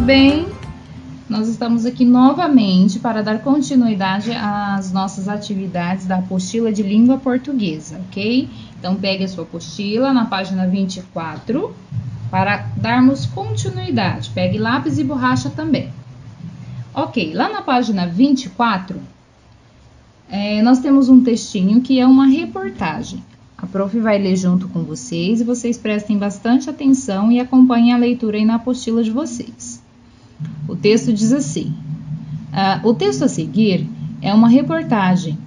bem? Nós estamos aqui novamente para dar continuidade às nossas atividades da apostila de língua portuguesa, ok? Então, pegue a sua apostila na página 24 para darmos continuidade. Pegue lápis e borracha também. Ok, lá na página 24, nós temos um textinho que é uma reportagem. A prof vai ler junto com vocês e vocês prestem bastante atenção e acompanhem a leitura aí na apostila de vocês. O texto diz assim: o texto a seguir é uma reportagem.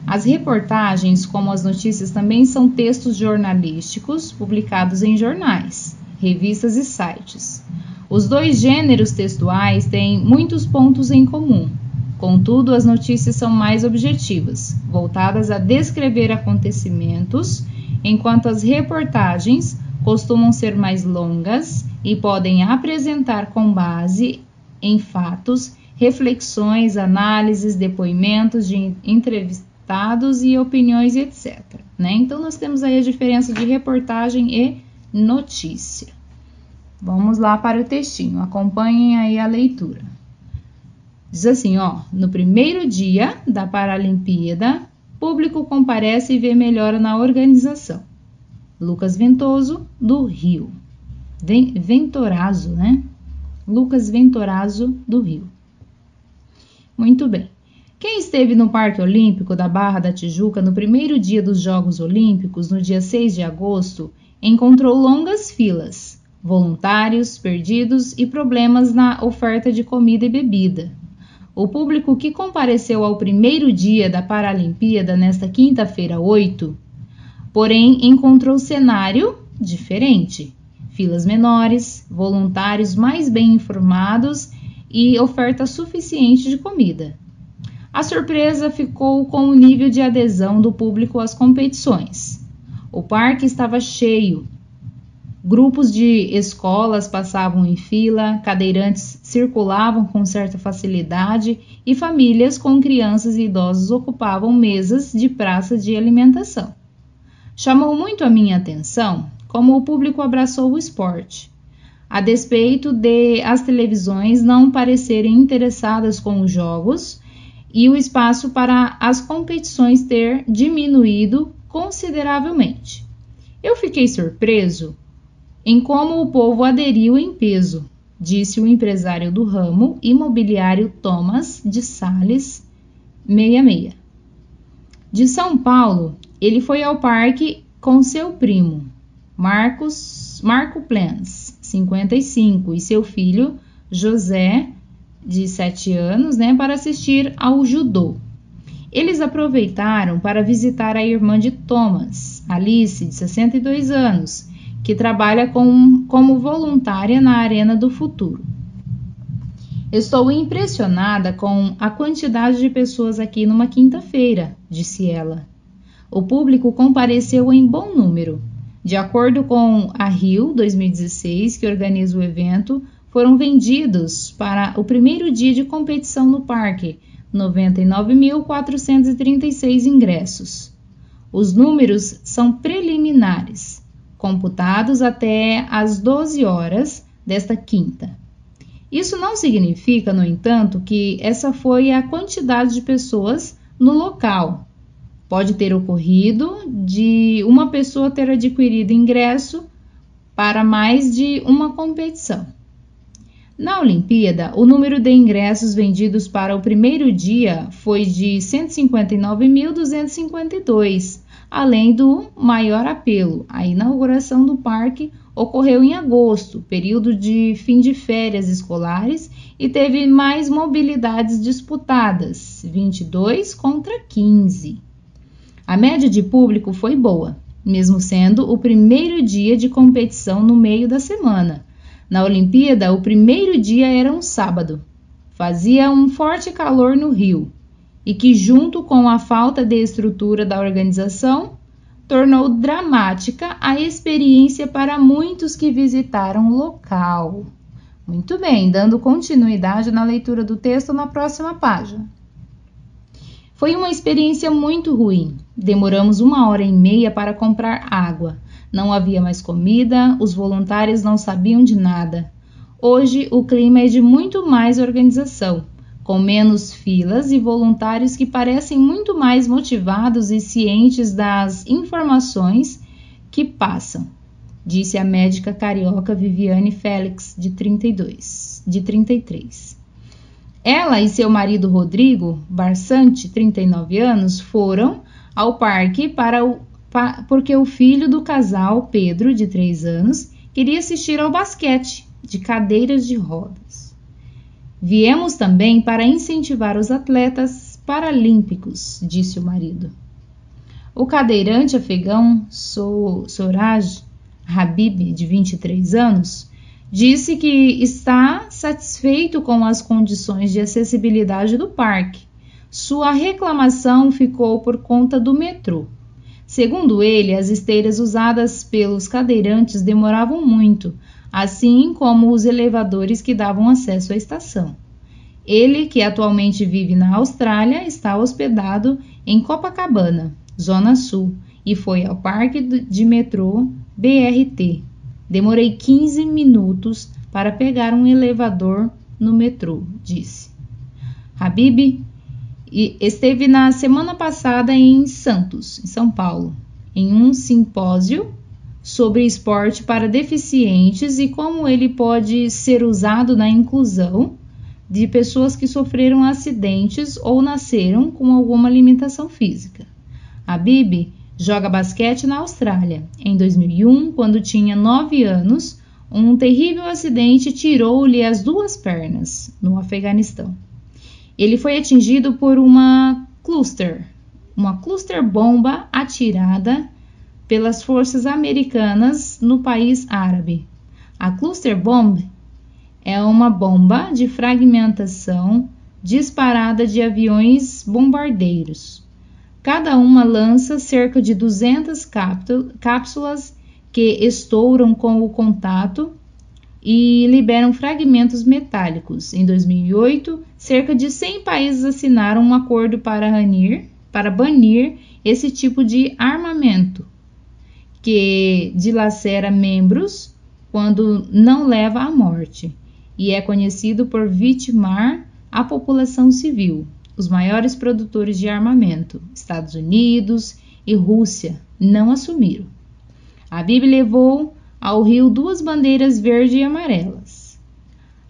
As reportagens, como as notícias, também são textos jornalísticos publicados em jornais, revistas e sites. Os dois gêneros textuais têm muitos pontos em comum. Contudo, as notícias são mais objetivas, voltadas a descrever acontecimentos, enquanto as reportagens costumam ser mais longas e podem apresentar com base em fatos, reflexões, análises, depoimentos de entrevistados e opiniões, etc. Então, nós temos aí a diferença de reportagem e notícia. Vamos lá para o textinho, acompanhem aí a leitura. Diz assim, no primeiro dia da Paralimpíada, público comparece e vê melhora na organização. Lucas Ventoso, do Rio. Ventorazo, né? Lucas Ventorazo, do Rio. Muito bem. Quem esteve no Parque Olímpico da Barra da Tijuca no primeiro dia dos Jogos Olímpicos, no dia 6 de agosto, encontrou longas filas, voluntários perdidos e problemas na oferta de comida e bebida. O público que compareceu ao primeiro dia da Paralimpíada, nesta quinta-feira 8, porém encontrou cenário diferente. Filas menores, voluntários mais bem informados e oferta suficiente de comida. A surpresa ficou com o nível de adesão do público às competições. O parque estava cheio. Grupos de escolas passavam em fila, cadeirantes circulavam com certa facilidade e famílias com crianças e idosos ocupavam mesas de praça de alimentação. Chamou muito a minha atenção como o público abraçou o esporte, a despeito de as televisões não parecerem interessadas com os jogos e o espaço para as competições ter diminuído consideravelmente. Eu fiquei surpreso em como o povo aderiu em peso, disse o empresário do ramo imobiliário Thomas de Sales 66. De São Paulo, ele foi ao parque com seu primo, Marco Plens, 55, e seu filho, José, de 7 anos, para assistir ao judô. Eles aproveitaram para visitar a irmã de Thomas, Alice, de 62 anos, que trabalha como voluntária na Arena do Futuro. Estou impressionada com a quantidade de pessoas aqui numa quinta-feira, disse ela. O público compareceu em bom número. De acordo com a Rio 2016, que organiza o evento, foram vendidos para o primeiro dia de competição no parque 99.436 ingressos. Os números são preliminares, computados até às 12 horas desta quinta. Isso não significa, no entanto, que essa foi a quantidade de pessoas no local. Pode ter ocorrido de uma pessoa ter adquirido ingresso para mais de uma competição. Na Olimpíada, o número de ingressos vendidos para o primeiro dia foi de 159.252, além do maior apelo. A inauguração do parque ocorreu em agosto, período de fim de férias escolares, e teve mais mobilidades disputadas, 22 contra 15. A média de público foi boa, mesmo sendo o primeiro dia de competição no meio da semana. Na Olimpíada, o primeiro dia era um sábado. Fazia um forte calor no Rio, e que, junto com a falta de estrutura da organização, tornou dramática a experiência para muitos que visitaram o local. Muito bem, dando continuidade na leitura do texto na próxima página. Foi uma experiência muito ruim. Demoramos 1h30 para comprar água. Não havia mais comida, os voluntários não sabiam de nada. Hoje o clima é de muito mais organização, com menos filas e voluntários que parecem muito mais motivados e cientes das informações que passam, disse a médica carioca Viviane Félix, de 33. Ela e seu marido Rodrigo Barsante, 39 anos, foram ao parque porque o filho do casal, Pedro, de 3 anos, queria assistir ao basquete de cadeiras de rodas. Viemos também para incentivar os atletas paralímpicos, disse o marido. O cadeirante afegão Suraj Habib, de 23 anos, disse que está satisfeito com as condições de acessibilidade do parque. Sua reclamação ficou por conta do metrô. Segundo ele, as esteiras usadas pelos cadeirantes demoravam muito, assim como os elevadores que davam acesso à estação. Ele, que atualmente vive na Austrália, está hospedado em Copacabana, Zona Sul, e foi ao parque de metrô BRT. Demorei 15 minutos para pegar um elevador no metrô, disse. Habib esteve na semana passada em Santos, em São Paulo, em um simpósio sobre esporte para deficientes e como ele pode ser usado na inclusão de pessoas que sofreram acidentes ou nasceram com alguma limitação física. Habib joga basquete na Austrália. Em 2001, quando tinha 9 anos, um terrível acidente tirou-lhe as 2 pernas, no Afeganistão. Ele foi atingido por uma cluster bomba atirada pelas forças americanas no país árabe. A cluster bomb é uma bomba de fragmentação disparada de aviões bombardeiros. Cada uma lança cerca de 200 cápsulas que estouram com o contato e liberam fragmentos metálicos. Em 2008, cerca de 100 países assinaram um acordo para banir esse tipo de armamento, que dilacera membros quando não leva à morte, e é conhecido por vitimar a população civil. Os maiores produtores de armamento, Estados Unidos e Rússia, não assumiram. Habib levou ao Rio 2 bandeiras verde e amarelas,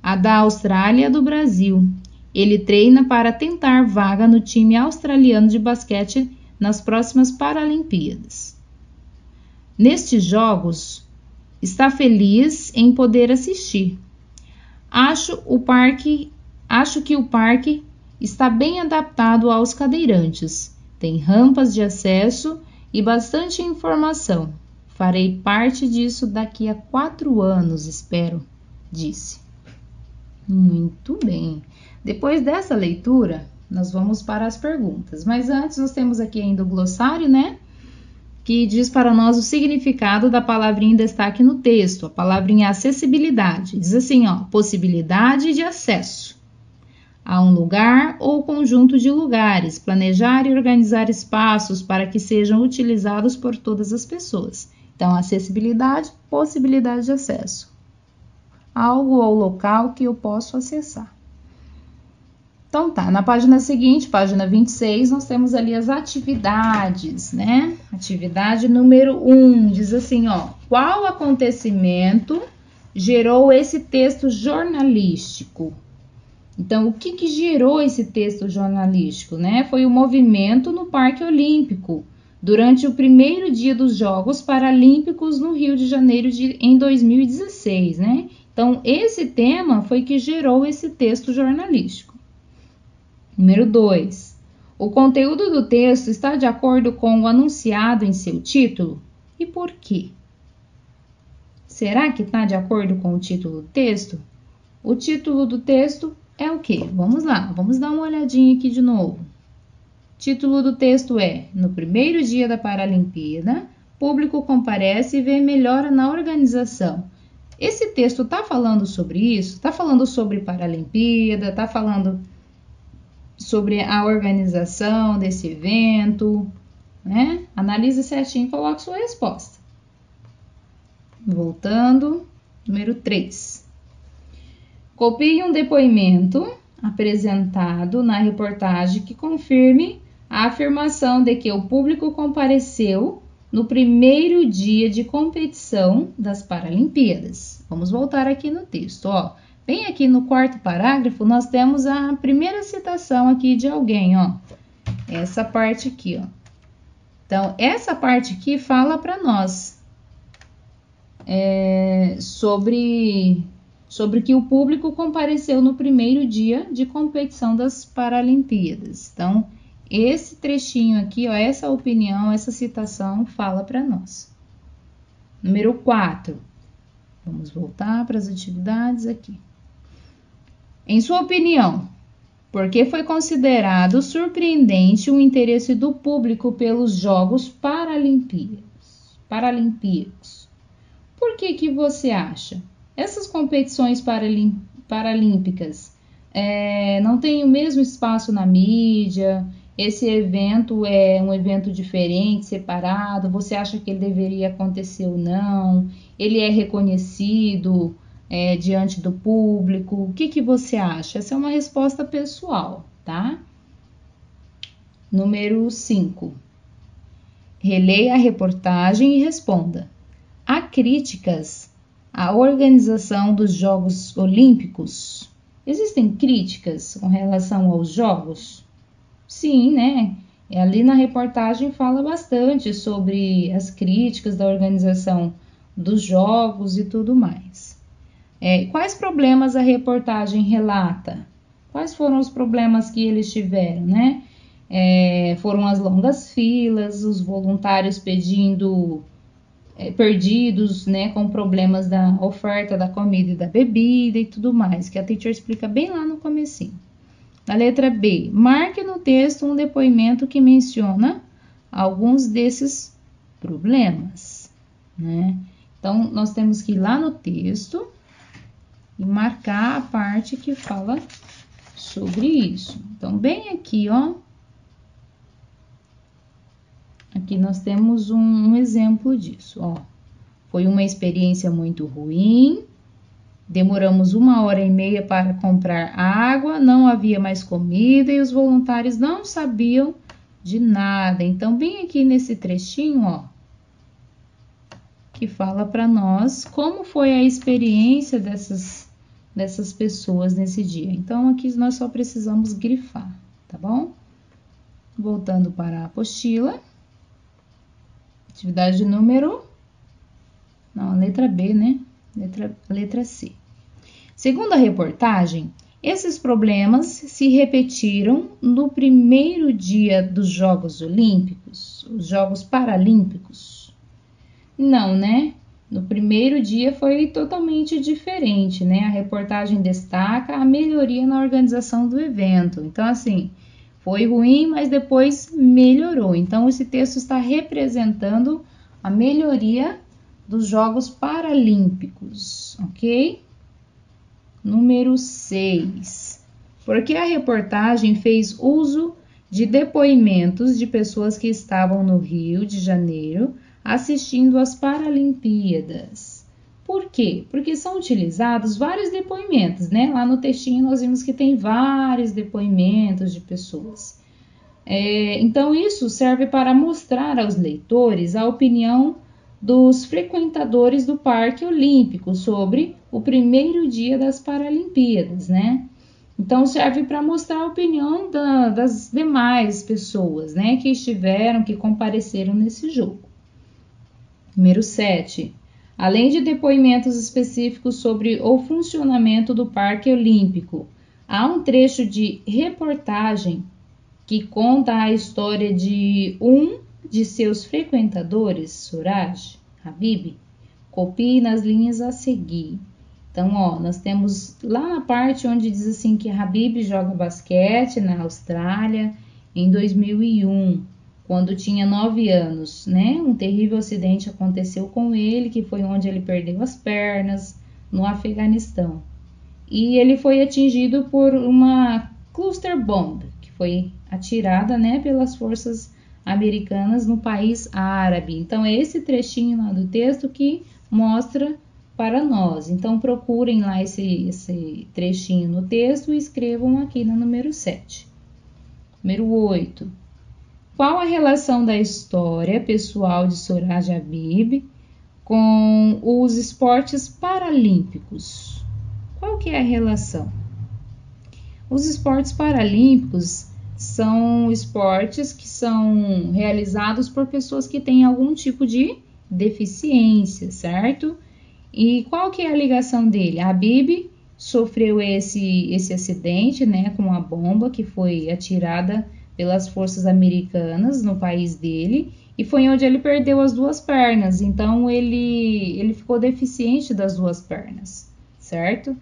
a da Austrália e a do Brasil. Ele treina para tentar vaga no time australiano de basquete nas próximas Paralimpíadas. Nestes jogos, está feliz em poder assistir. Acho que o parque está bem adaptado aos cadeirantes. Tem rampas de acesso e bastante informação. Farei parte disso daqui a 4 anos, espero, disse. Muito bem. Depois dessa leitura, nós vamos para as perguntas. Mas antes, nós temos aqui ainda o glossário, né? Que diz para nós o significado da palavrinha em destaque no texto. A palavrinha acessibilidade. Diz assim, ó, possibilidade de acesso a um lugar ou conjunto de lugares, planejar e organizar espaços para que sejam utilizados por todas as pessoas. Então, acessibilidade, possibilidade de acesso. Algo ou local que eu posso acessar. Então tá, na página seguinte, página 26, nós temos ali as atividades, né? Atividade número 1, diz assim, ó, qual acontecimento gerou esse texto jornalístico? Então, o que gerou esse texto jornalístico, né? Foi o movimento no Parque Olímpico, durante o primeiro dia dos Jogos Paralímpicos no Rio de Janeiro em 2016, né? Então, esse tema foi que gerou esse texto jornalístico. Número 2. O conteúdo do texto está de acordo com o anunciado em seu título? E por quê? Será que está de acordo com o título do texto? O título do texto é o quê? Vamos lá, vamos dar uma olhadinha aqui de novo. O título do texto é: no primeiro dia da Paralimpíada, público comparece e vê melhora na organização. Esse texto está falando sobre isso? Está falando sobre Paralimpíada? Está falando sobre a organização desse evento, né? Analise certinho e coloque sua resposta. Voltando, número 3. Copie um depoimento apresentado na reportagem que confirme a afirmação de que o público compareceu no primeiro dia de competição das Paralimpíadas. Vamos voltar aqui no texto, ó. Bem aqui no quarto parágrafo, nós temos a primeira citação aqui de alguém, ó. Essa parte aqui, ó. Então, essa parte aqui fala para nós sobre que o público compareceu no primeiro dia de competição das Paralimpíadas. Então, esse trechinho aqui, ó, essa opinião, essa citação fala para nós. Número 4. Vamos voltar para as atividades aqui. Em sua opinião, por que foi considerado surpreendente o interesse do público pelos Jogos Paralímpicos? Por que você acha? Essas competições paralímpicas não têm o mesmo espaço na mídia? Esse evento é um evento diferente, separado? Você acha que ele deveria acontecer ou não? Ele é reconhecido diante do público? O que você acha? Essa é uma resposta pessoal, tá? Número 5. Releia a reportagem e responda. Há críticas à organização dos Jogos Olímpicos? Existem críticas com relação aos Jogos? Sim, né? Ali na reportagem fala bastante sobre as críticas da organização dos Jogos e tudo mais. Quais problemas a reportagem relata? Quais foram os problemas que eles tiveram, né? Foram as longas filas, os voluntários perdidos, né, com problemas da oferta da comida e da bebida e tudo mais, que a teacher explica bem lá no comecinho. Na letra B, marque no texto um depoimento que menciona alguns desses problemas, né? Então, nós temos que ir lá no texto e marcar a parte que fala sobre isso. Então, bem aqui, ó. Aqui nós temos um exemplo disso, ó. Foi uma experiência muito ruim. Demoramos 1h30 para comprar água, não havia mais comida e os voluntários não sabiam de nada. Então, bem aqui nesse trechinho, ó, que fala para nós como foi a experiência dessas pessoas nesse dia. Então, aqui nós só precisamos grifar, tá bom? Voltando para a apostila. Atividade número... Não, letra B, né? Letra C. Segundo a reportagem, esses problemas se repetiram no primeiro dia dos Jogos Olímpicos, os Jogos Paralímpicos. Não, né? No primeiro dia foi totalmente diferente, né? A reportagem destaca a melhoria na organização do evento. Então, assim, foi ruim, mas depois melhorou. Então, esse texto está representando a melhoria dos Jogos Paralímpicos, ok? Número 6. Porque a reportagem fez uso de depoimentos de pessoas que estavam no Rio de Janeiro assistindo às Paralimpíadas. Por quê? Porque são utilizados vários depoimentos, né? Lá no textinho nós vimos que tem vários depoimentos de pessoas. Então, isso serve para mostrar aos leitores a opinião dos frequentadores do Parque Olímpico sobre o primeiro dia das Paralimpíadas, né? Então, serve para mostrar a opinião das demais pessoas, né, que compareceram nesse jogo. Número 7. Além de depoimentos específicos sobre o funcionamento do Parque Olímpico, há um trecho de reportagem que conta a história de um de seus frequentadores, Suraj Habib. Copie nas linhas a seguir. Então, ó, nós temos lá na parte onde diz assim que Habib joga basquete na Austrália em 2001, quando tinha 9 anos, né? Um terrível acidente aconteceu com ele, que foi onde ele perdeu as pernas, no Afeganistão. E ele foi atingido por uma cluster bomb, que foi atirada, né, pelas forças americanas no país árabe. Então, é esse trechinho lá do texto que mostra para nós. Então, procurem lá esse trechinho no texto e escrevam aqui na número 7. Número 8. Qual a relação da história pessoal de Soraya Habib com os esportes paralímpicos? Qual que é a relação? Os esportes paralímpicos são esportes que são realizados por pessoas que têm algum tipo de deficiência, certo? E qual que é a ligação dele? A Habib sofreu esse acidente, né, com uma bomba que foi atirada pelas forças americanas no país dele, e foi onde ele perdeu as duas pernas. Então ele ficou deficiente das duas pernas, certo?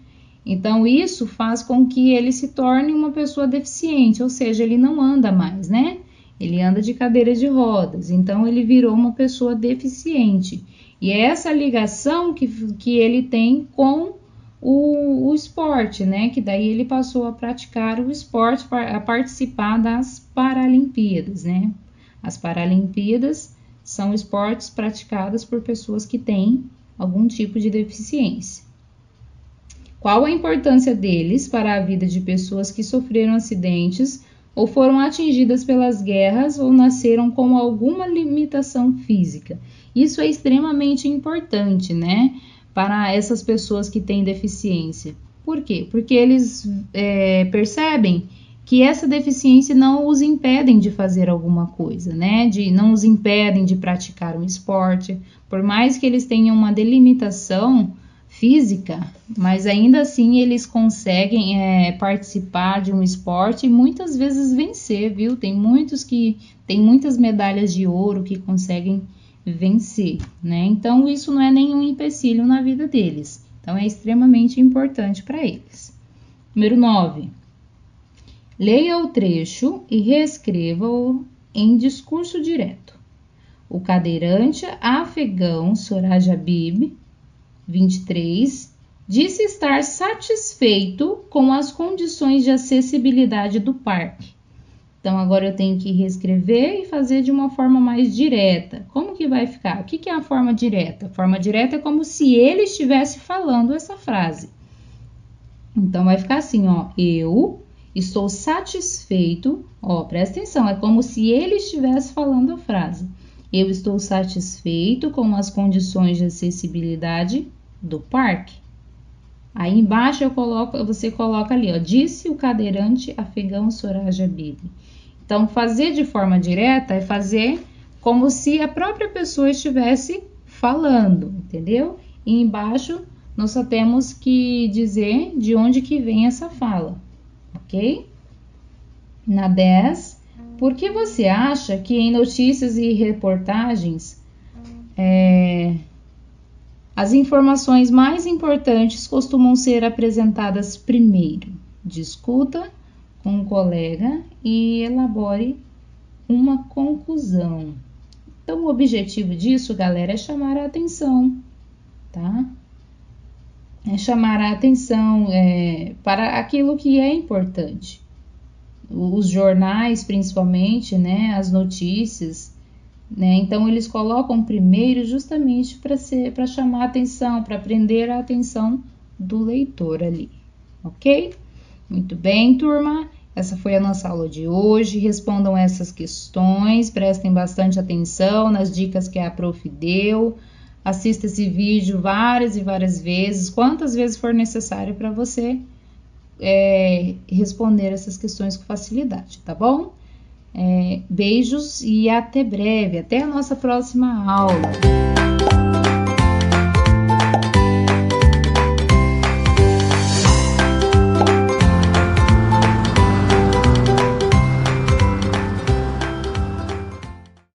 Então isso faz com que ele se torne uma pessoa deficiente, ou seja, ele não anda mais, né? Ele anda de cadeira de rodas, então ele virou uma pessoa deficiente. E é essa ligação que ele tem com o esporte, né? Que daí ele passou a praticar o esporte, a participar das Paralimpíadas, né? As Paralimpíadas são esportes praticados por pessoas que têm algum tipo de deficiência. Qual a importância deles para a vida de pessoas que sofreram acidentes ou foram atingidas pelas guerras ou nasceram com alguma limitação física? Isso é extremamente importante, né, para essas pessoas que têm deficiência. Por quê? Porque eles percebem que essa deficiência não os impedem de fazer alguma coisa, né? Não os impedem de praticar um esporte, por mais que eles tenham uma delimitação física, mas ainda assim eles conseguem participar de um esporte e muitas vezes vencer, viu? Tem muitos que têm muitas medalhas de ouro que conseguem vencer, né? Então isso não é nenhum empecilho na vida deles. Então é extremamente importante para eles. Número 9. Leia o trecho e reescreva-o em discurso direto. O cadeirante afegão Soraya Habib, 23, disse estar satisfeito com as condições de acessibilidade do parque. Então, agora eu tenho que reescrever e fazer de uma forma mais direta. Como que vai ficar? O que é a forma direta? A forma direta é como se ele estivesse falando essa frase. Então, vai ficar assim, ó. Eu estou satisfeito. Ó, presta atenção, é como se ele estivesse falando a frase. Eu estou satisfeito com as condições de acessibilidade do parque. Aí embaixo você coloca ali, ó, disse o cadeirante afegão Soraya Habib. Então, fazer de forma direta é fazer como se a própria pessoa estivesse falando, entendeu? E embaixo nós só temos que dizer de onde que vem essa fala, ok? Na 10, por que você acha que em notícias e reportagens as informações mais importantes costumam ser apresentadas primeiro? Discuta com um colega e elabore uma conclusão. Então, o objetivo disso, galera, é chamar a atenção, tá? É chamar a atenção para aquilo que é importante. Os jornais, principalmente, né? As notícias, né? Então, eles colocam primeiro justamente para chamar a atenção, para prender a atenção do leitor ali, ok? Muito bem, turma. Essa foi a nossa aula de hoje. Respondam essas questões, prestem bastante atenção nas dicas que a prof deu. Assista esse vídeo várias e várias vezes, quantas vezes for necessário para você responder essas questões com facilidade, tá bom? Beijos e até breve. Até a nossa próxima aula.